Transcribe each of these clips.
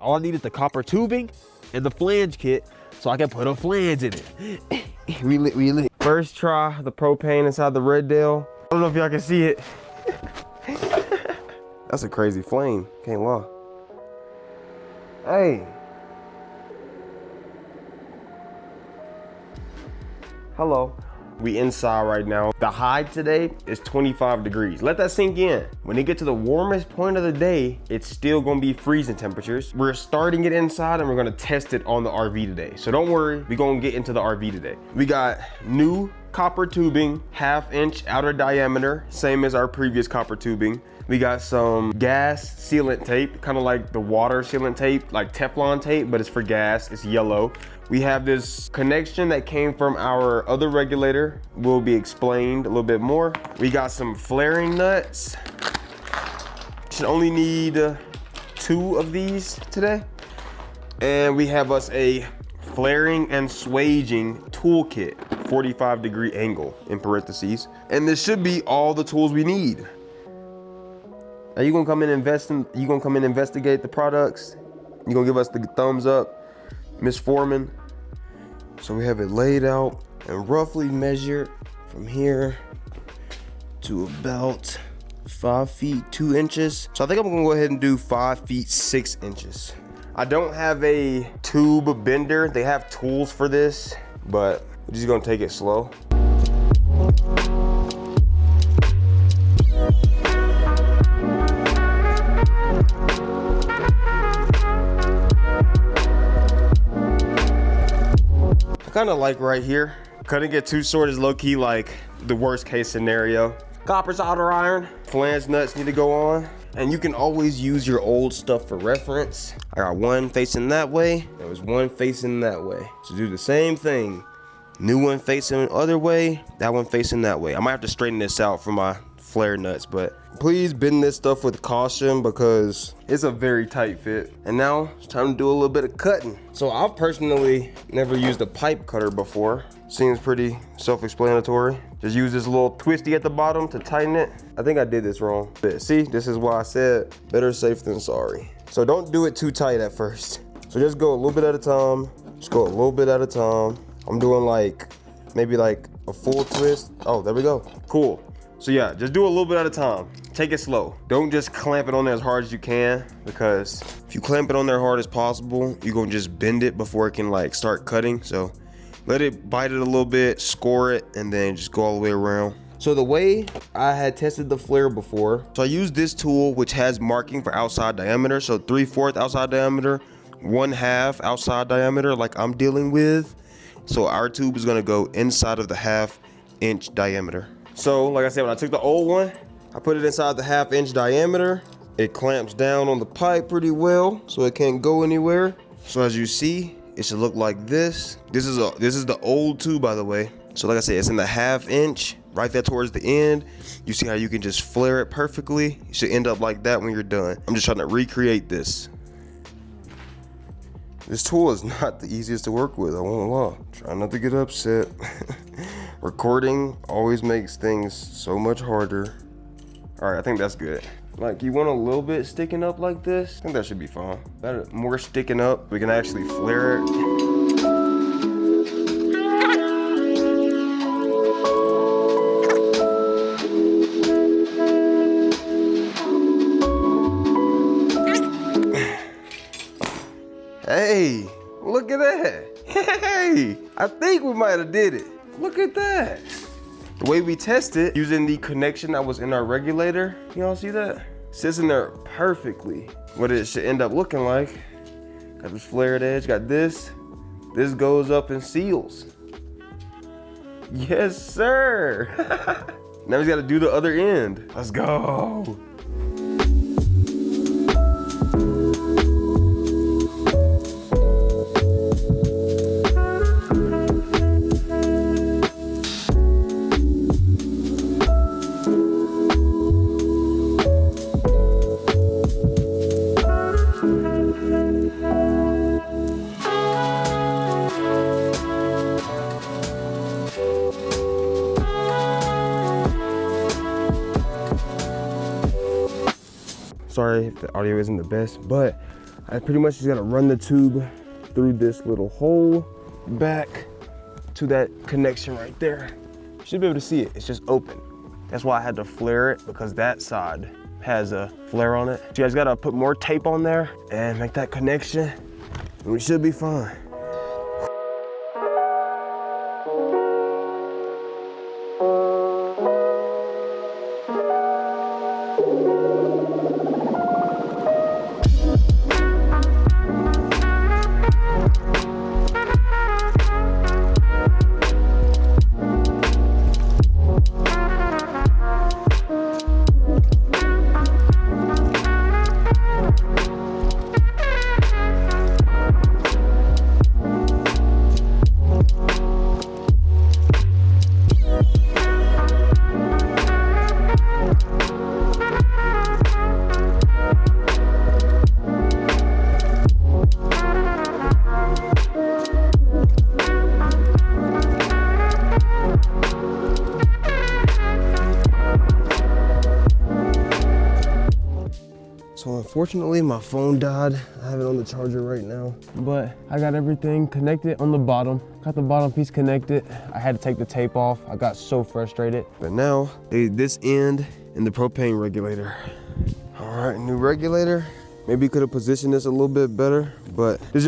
All I need is the copper tubing and the flange kit so I can put a flange in it. We lit. First try the propane inside the Red Dale. I don't know if y'all can see it. That's a crazy flame, can't lie. Hey. Hello. We inside right now. The high today is 25 degrees. Let that sink in. When it get to the warmest point of the day, it's still gonna be freezing temperatures. We're starting it inside and we're gonna test it on the RV today. So don't worry, we're gonna get into the RV today. We got new copper tubing, 1/2 inch outer diameter, same as our previous copper tubing. We got some gas sealant tape, kind of like the water sealant tape, like Teflon tape, but it's for gas, it's yellow. We have this connection that came from our other regulator, will be explained a little bit more. We got some flaring nuts. Should only need 2 of these today. And we have us a flaring and swaging toolkit, 45-degree angle in parentheses. And this should be all the tools we need. Are you gonna come in and investigate the products? You gonna give us the thumbs up, Miss Foreman? So we have it laid out and roughly measured from here to about 5 feet 2 inches. So I think I'm gonna go ahead and do 5 feet 6 inches. I don't have a tube bender. They have tools for this, but we're just gonna take it slow. Kind of like right here. Couldn't get too short is low-key like the worst case scenario. Copper solder iron, flange nuts need to go on. And you can always use your old stuff for reference. I got one facing that way. There was one facing that way. So do the same thing. New one facing the other way, that one facing that way. I might have to straighten this out for my flare nuts, but please bend this stuff with caution because it's a very tight fit. And now it's time to do a little bit of cutting. So I've personally never used a pipe cutter before. Seems pretty self-explanatory. Just use this little twisty at the bottom to tighten it. I think I did this wrong. But see, this is why I said better safe than sorry. So don't do it too tight at first. So just go a little bit at a time. Just go a little bit at a time. I'm doing like, maybe like a full twist. Oh, there we go. Cool. So yeah, just do a little bit at a time. Take it slow. Don't just clamp it on there as hard as you can, because if you clamp it on there hard as possible, you're gonna just bend it before it can like start cutting. So let it bite it a little bit, score it, and then just go all the way around. So the way I had tested the flare before, so I used this tool which has marking for outside diameter. So 3/4 outside diameter, 1/2 outside diameter like I'm dealing with. So our tube is gonna go inside of the 1/2 inch diameter. So like I said, when I took the old one, I put it inside the 1/2 inch diameter. It clamps down on the pipe pretty well, so it can't go anywhere. So as you see, it should look like this. This is the old tube, by the way. So like I said, it's in the 1/2 inch, right there towards the end. You see how you can just flare it perfectly? It should end up like that when you're done. I'm just trying to recreate this. This tool is not the easiest to work with, I won't lie. Try not to get upset. Recording always makes things so much harder. All right, I think that's good. Like, you want a little bit sticking up like this? I think that should be fine. Better, more sticking up, we can actually flare it. Hey, look at that. Hey, I think we might have did it. Look at that. The way we test it, using the connection that was in our regulator, y'all see that? Sits in there perfectly. What it should end up looking like. Got this flared edge, got this. This goes up and seals. Yes, sir. Now we gotta do the other end. Let's go. Sorry if the audio isn't the best, but I pretty much just gotta run the tube through this little hole back to that connection right there. You should be able to see it, it's just open. That's why I had to flare it, because that side has a flare on it. So you guys gotta put more tape on there and make that connection, and we should be fine. So unfortunately my phone died. I have it on the charger right now, but I got everything connected on the bottom. Got the bottom piece connected. I had to take the tape off. I got so frustrated. But now this end and the propane regulator. All right, new regulator. Maybe could have positioned this a little bit better, but this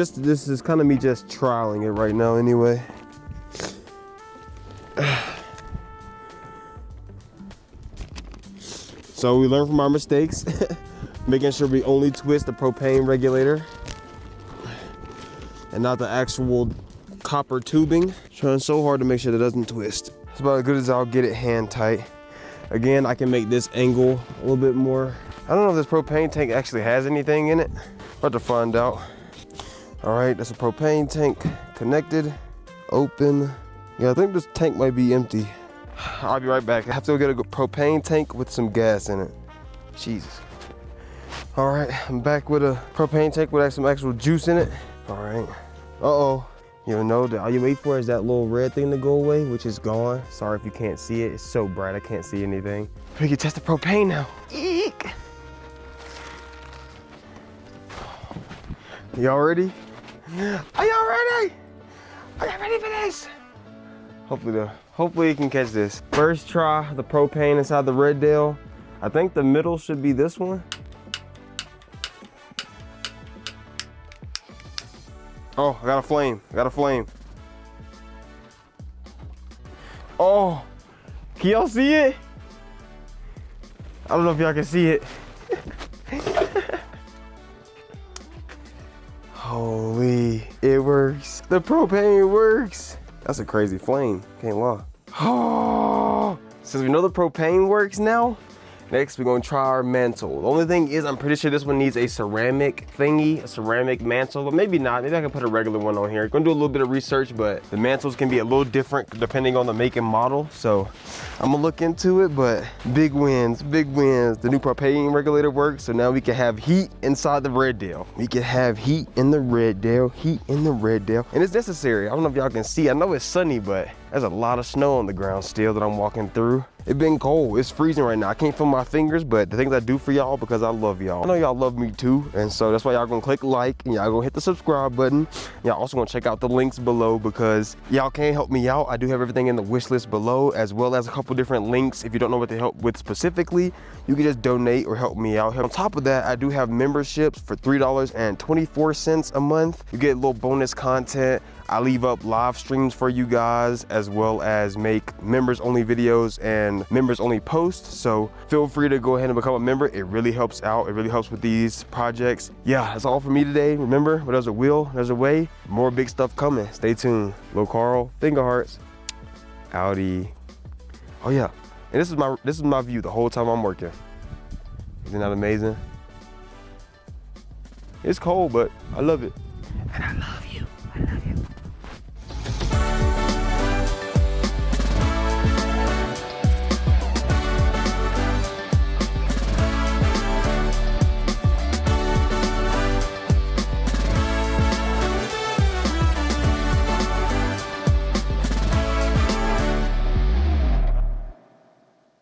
is kind of me just trialing it right now anyway. So we learned from our mistakes. Making sure we only twist the propane regulator and not the actual copper tubing. Trying so hard to make sure that it doesn't twist. It's about as good as I'll get it hand tight. Again, I can make this angle a little bit more. I don't know if this propane tank actually has anything in it. About to find out. All right, that's a propane tank connected, open. Yeah, I think this tank might be empty. I'll be right back. I have to go get a propane tank with some gas in it. Jesus. All right, I'm back with a propane tank with some actual juice in it. All right. Uh-oh. You know that all you wait for is that little red thing to go away, which is gone. Sorry if you can't see it. It's so bright, I can't see anything. We can test the propane now. Eek. Y'all ready? Are y'all ready? Are y'all ready for this? Hopefully you can catch this. First try, the propane inside the Red Dale. I think the middle should be this one. Oh, I got a flame. Oh, can y'all see it? I don't know if y'all can see it. Holy, it works. The propane works. That's a crazy flame, can't lie. Oh, since we know the propane works now, next we're gonna try our mantle. The only thing is, I'm pretty sure this one needs a ceramic thingy, a ceramic mantle, but maybe not. Maybe I can put a regular one on here. Gonna do a little bit of research, but the mantles can be a little different depending on the make and model. So I'm gonna look into it, but big wins, big wins. The new propane regulator works, so now we can have heat inside the Red Dale. We can have heat in the Red Dale, heat in the Red Dale. And it's necessary. I don't know if y'all can see. I know it's sunny, but there's a lot of snow on the ground still that I'm walking through. It's been cold, it's freezing right now. I can't feel my fingers, but the things I do for y'all because I love y'all. I know y'all love me too, and so that's why y'all gonna click like, and y'all gonna hit the subscribe button. Y'all also gonna check out the links below because y'all can help me out. I do have everything in the wish list below, as well as a couple different links. If you don't know what to help with specifically, you can just donate or help me out. On top of that, I do have memberships for $3.24 a month. You get a little bonus content. I leave up live streams for you guys, as well as make members only videos and members only posts. So feel free to go ahead and become a member. It really helps out. It really helps with these projects. Yeah, that's all for me today. Remember, where there's a will, there's a way. More big stuff coming. Stay tuned. Lil Carl, finger hearts. Howdy. Oh yeah, and this is my view the whole time I'm working. Isn't that amazing? It's cold, but I love it. And I love